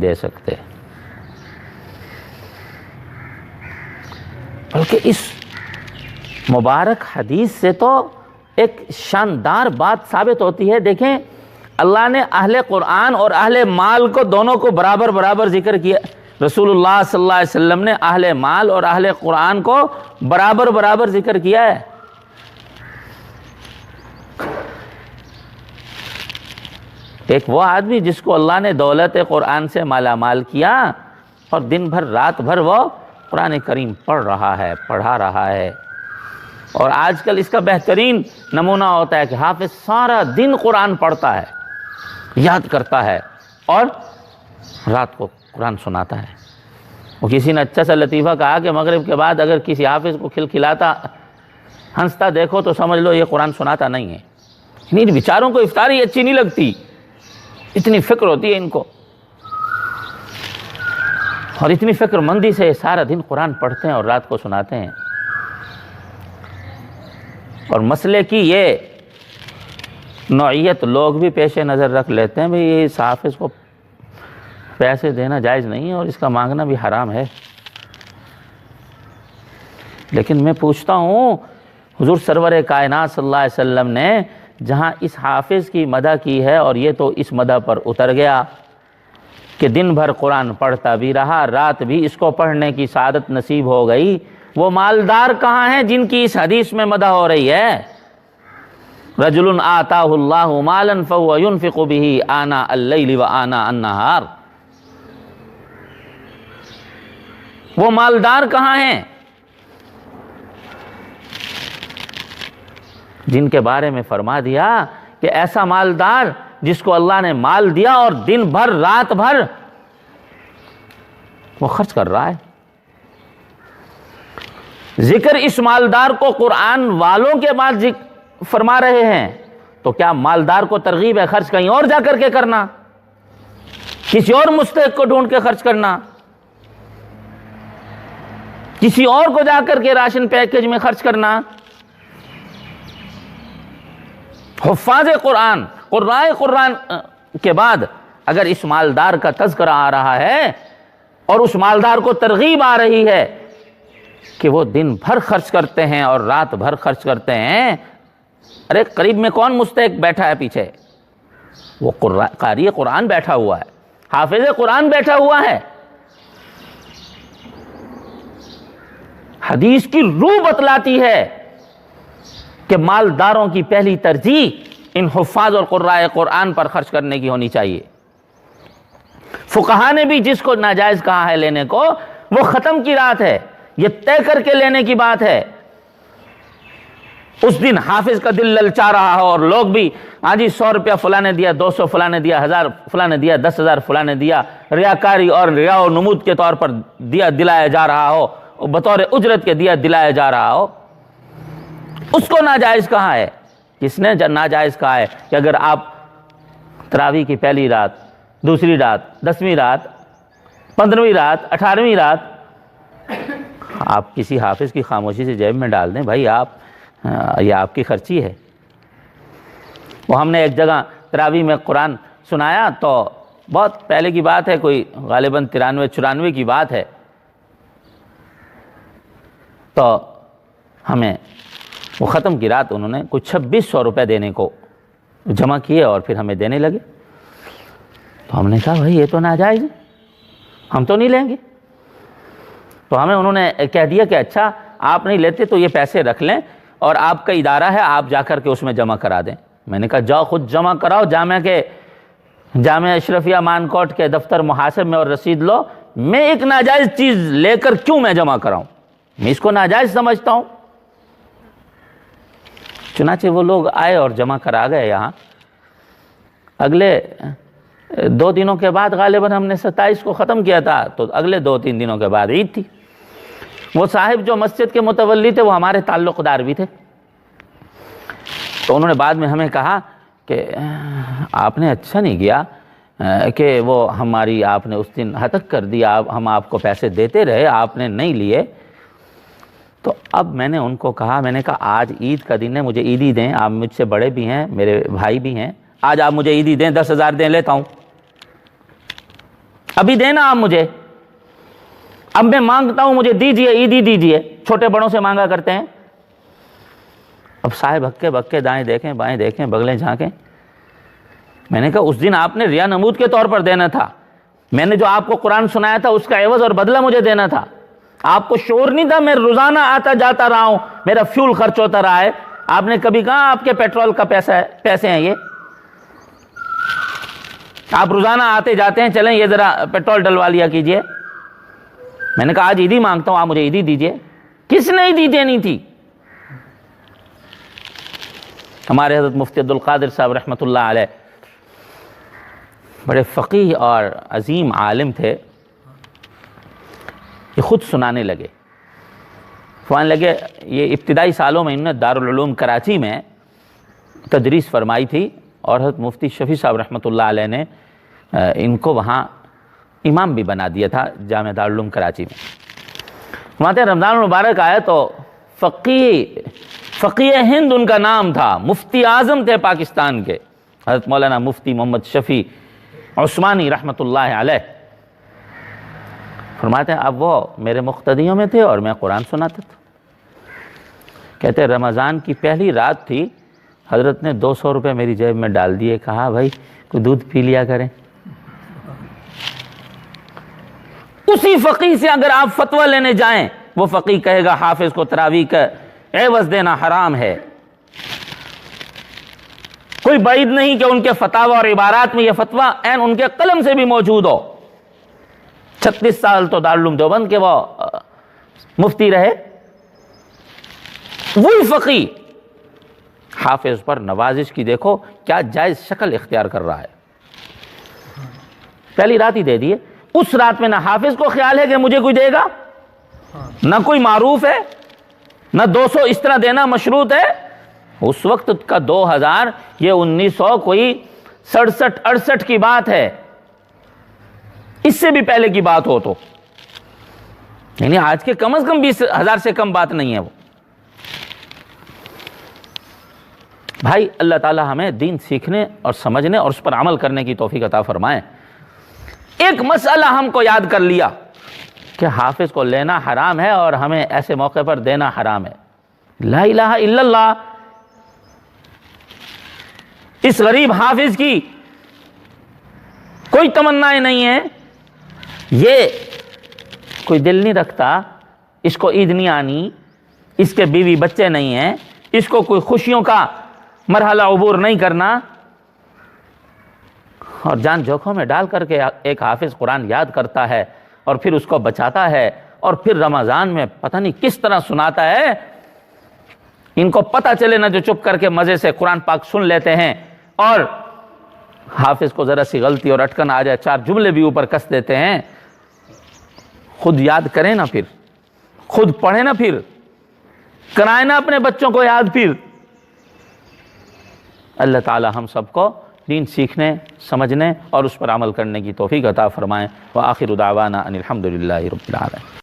دے سکتے، بلکہ اس مبارک حدیث سے تو ایک شاندار بات ثابت ہوتی ہے۔ دیکھیں اللہ نے اہل قرآن اور اہل مال کو دونوں کو برابر برابر ذکر کیا۔ رسول اللہ صلی اللہ علیہ وسلم نے اہل مال اور اہل قرآن کو برابر برابر ذکر کیا ہے۔ ایک وہ آدمی جس کو اللہ نے دولت قرآن سے مالا مال کیا اور دن بھر رات بھر وہ قرآن کریم پڑھا رہا ہے، اور آج کل اس کا بہترین نمونہ ہوتا ہے کہ حافظ سارا دن قرآن پڑھتا ہے، یاد کرتا ہے اور رات کو قرآن سناتا ہے۔ وہ کسی نے اچھا سا لطیفہ کہا کہ مغرب کے بعد اگر کسی حافظ کو کھلکھلاتا ہنستا دیکھو تو سمجھ لو یہ قرآن سناتا نہیں ہے۔ ان بیچاروں کو افطاری اچھی نہیں لگتی، اتنی فکر ہوتی ہے ان کو، اور اتنی فکر مندی سے سارا دن قرآن پڑھتے ہیں اور رات کو سناتے ہیں۔ اور مسئلے کی یہ نوعیت لوگ بھی پیش نظر رکھ لیتے ہیں، بھئی اس حافظ کو پیسے دینا جائز نہیں ہے اور اس کا مانگنا بھی حرام ہے۔ لیکن میں پوچھتا ہوں، حضور سرور کائنات صلی اللہ علیہ وسلم نے جہاں اس حافظ کی مدح کی ہے اور یہ تو اس مدح پر اتر گیا کہ دن بھر قرآن پڑھتا بھی رہا، رات بھی اس کو پڑھنے کی سعادت نصیب ہو گئی، وہ مالدار کہاں ہیں جن کی اس حدیث میں مدح ہو رہی ہے؟ رجل آتاہ اللہ مالا فہو ينفق به آناء اللیل وآناء النہار، وہ مالدار کہاں ہیں جن کے بارے میں فرما دیا کہ ایسا مالدار جس کو اللہ نے مال دیا اور دن بھر رات بھر وہ خرچ کر رہا ہے۔ ذکر اس مالدار کو قرآن والوں کے بعد فرما رہے ہیں، تو کیا مالدار کو ترغیب ہے خرچ کہیں اور جا کر کے کرنا، کسی اور مستحق کو ڈھونڈ کے خرچ کرنا، کسی اور کو جا کر کے راشن پیکج میں خرچ کرنا؟ حفاظ قرآن، قرائے قرآن کے بعد اگر اس مالدار کا تذکرہ آ رہا ہے اور اس مالدار کو ترغیب آ رہی ہے کہ وہ دن بھر خرچ کرتے ہیں اور رات بھر خرچ کرتے ہیں، ارے قریب میں کون مستحق بیٹھا ہے پیچھے؟ وہ قاری قرآن بیٹھا ہوا ہے، حافظ قرآن بیٹھا ہوا ہے۔ حدیث کی روح بتلاتی ہے کہ مالداروں کی پہلی ترجیح ان حفاظ اور قرائے قرآن پر خرچ کرنے کی ہونی چاہیے۔ فقہا نے بھی جس کو ناجائز کہا ہے لینے کو، وہ ختم کی رات ہے، یہ طے کر کے لینے کی بات ہے۔ اس دن حافظ کا دل للچا رہا ہو اور لوگ بھی ہاں جی 100 روپیہ فلاں نے دیا، 200 فلاں نے دیا، 1000 فلاں نے دیا، 10,000 فلاں نے دیا، ریاکاری اور ریا و نمود کے طور پر دلایا جا رہا ہو، بطور اجرت کے دلایا جا رہا ہو، اس کو ناجائز کہا ہے۔ کس نے ناجائز کہا ہے کہ اگر آپ تراویح کی پہلی رات، دوسری رات، 10ویں رات، 15ویں رات، 18ویں رات آپ کسی حافظ کی خاموشی سے جیب میں ڈال دیں، بھائی یہ آپ کی خرچی ہے۔ وہ ہم نے ایک جگہ تراویح میں قرآن سنایا، تو بہت پہلے کی بات ہے، کوئی غالباً 93-94 کی بات ہے، تو ہمیں وہ ختم کی رات انہوں نے کچھ 2600 روپے دینے کو جمع کیے اور پھر ہمیں دینے لگے، تو ہم نے کہا بھائی یہ تو ناجائز ہے، ہم تو نہیں لیں گے۔ تو ہمیں انہوں نے کہہ دیا کہ اچھا آپ نہیں لیتے تو یہ پیسے رکھ لیں اور آپ کا ادارہ ہے، آپ جا کر کے اس میں جمع کرا دیں۔ میں نے کہا جاؤ خود جمع کراؤ، جامعہ اشرفیہ مانکوٹ کے دفتر محاسب میں اور رسید لو، میں ایک ناجائز چیز لے کر کیوں میں جمع کراؤں؟ میں اس کو ناجائز سمجھتا ہوں۔ چنانچہ وہ لوگ آئے اور جمع کرا گئے یہاں۔ اگلے 2 دنوں کے بعد غالباً ہم نے 27 کو ختم کیا تھا، تو اگلے 2-3 دنوں کے بعد عید تھی۔ وہ صاحب جو مسجد کے متولی تھے وہ ہمارے تعلق دار بھی تھے، تو انہوں نے بعد میں ہمیں کہا کہ آپ نے اچھا نہیں کیا کہ وہ آپ نے اس دن ہتک کر دیا، ہم آپ کو پیسے دیتے رہے، آپ نے نہیں لیے۔ تو اب میں نے ان کو کہا، میں نے کہا آج عید کا دن ہے، مجھے عیدی دیں، آپ مجھ سے بڑے بھی ہیں، میرے بھائی بھی ہیں، آج آپ مجھے عیدی دیں، 10,000 دیں، لیتا ہوں۔ ابھی دینا آپ مجھے، اب میں مانگتا ہوں مجھے دیجئے، عیدی دیجئے، چھوٹے بڑوں سے مانگا کرتے ہیں۔ اب صاحب ہکے بکے دائیں دیکھیں بائیں دیکھیں بغلیں جھانکیں۔ میں نے کہا اس دن آپ نے ریا نمود کے طور پر دینا تھا، میں نے جو آپ کو قرآن سنایا تھا اس کا عوض اور بدلہ مجھے دینا تھا، آپ کو شعور نہیں تھا میں روزانہ آتا جاتا رہا ہوں، میرا فیول خرچ ہوتا رہا ہے، آپ نے کبھی کہا آپ کے پیٹرول کا پیسے ہیں یہ؟ آپ روزانہ آتے جاتے ہیں، چلیں یہ ذرا پیٹرول ڈلوا لیا کیجئے۔ میں نے کہا آج عیدی مانگتا ہوں، آپ مجھے عیدی دیجئے۔ کس نے عیدی دینی تھی؟ ہمارے حضرت مفتی عبدالقادر صاحب رحمۃ اللہ علیہ بڑے فقیہ اور عظیم عالم تھے، یہ خود سنانے لگے، یہ ابتدائی سالوں میں انہوں نے دارالعلوم کراچی میں تدریس فرمائی تھی، اور حضرت مفتی شفیع صاحب رحمۃ اللہ علیہ نے ان کو وہاں امام بھی بنا دیا تھا جامعہ دارالعلوم کراچی میں۔ فرماتے ہیں رمضان المبارک آیا تو فقیہ ہند ان کا نام تھا، مفتی اعظم تھے پاکستان کے، حضرت مولانا مفتی محمد شفیع عثمانی رحمۃ اللہ علیہ۔ فرماتے ہیں اب وہ میرے مقتدیوں میں تھے اور میں قرآن سناتا تھا۔ کہتے ہیں رمضان کی پہلی رات تھی، حضرت نے 200 روپے میری جیب میں ڈال دیے، کہا بھائی کوئی دودھ پی لیا کریں۔ اسی فقیہ سے اگر آپ فتویٰ لینے جائیں، وہ فقیہ کہے گا حافظ کو تراویح کا عوض دینا حرام ہے۔ کوئی بعید نہیں کہ ان کے فتاوی اور عبارات میں یہ فتویٰ عین ان کے قلم سے بھی موجود ہو۔ 36 سال تو دارالعلوم دیوبند کے وہ مفتی رہے، وہی فقیہ حافظ پر نوازش کی دیکھو کیا جائز شکل اختیار کر رہا ہے۔ پہلی رات ہی دے دیے، اس رات میں نہ حافظ کو خیال ہے کہ مجھے کوئی دے گا، نہ کوئی معروف ہے، نہ 200 اس طرح دینا مشروط ہے۔ اس وقت کا 2000 یہ 1900 کوئی 67-68 کی بات ہے، اس سے بھی پہلے کی بات ہو تو، یعنی آج کے کم از کم 20,000 سے کم بات نہیں ہے وہ۔ بھائی اللہ تعالی ہمیں دین سیکھنے اور سمجھنے اور اس پر عمل کرنے کی توفیق عطا فرمائے۔ ایک مسئلہ ہم کو یاد کر لیا کہ حافظ کو لینا حرام ہے اور ہمیں ایسے موقع پر دینا حرام ہے۔ لا الہ الا اللہ، اس غریب حافظ کی کوئی تمنائیں نہیں ہیں، یہ کوئی دل نہیں رکھتا، اس کو عید نہیں آنی، اس کے بیوی بچے نہیں ہیں، اس کو کوئی خوشیوں کا مرحلہ عبور نہیں کرنا، اور جان جوکھوں میں ڈال کر کے ایک حافظ قرآن یاد کرتا ہے اور پھر اس کو بچاتا ہے، اور پھر رمضان میں پتہ نہیں کس طرح سناتا ہے۔ ان کو پتہ چلے نہ جو چپ کر کے مزے سے قرآن پاک سن لیتے ہیں، اور حافظ کو ذرا سی غلطی اور اٹکن آ جائے 4 جملے بھی اوپر کس دیتے ہیں۔ خود یاد کریں نا، پھر خود پڑھیں نا، پھر کرائیں نا اپنے بچوں کو یاد۔ پھر اللہ تعالی ہم سب کو دین سیکھنے، سمجھنے اور اس پر عمل کرنے کی توفیق عطا فرمائیں۔ وآخر دعوانا ان الحمد للہ رب العالمین۔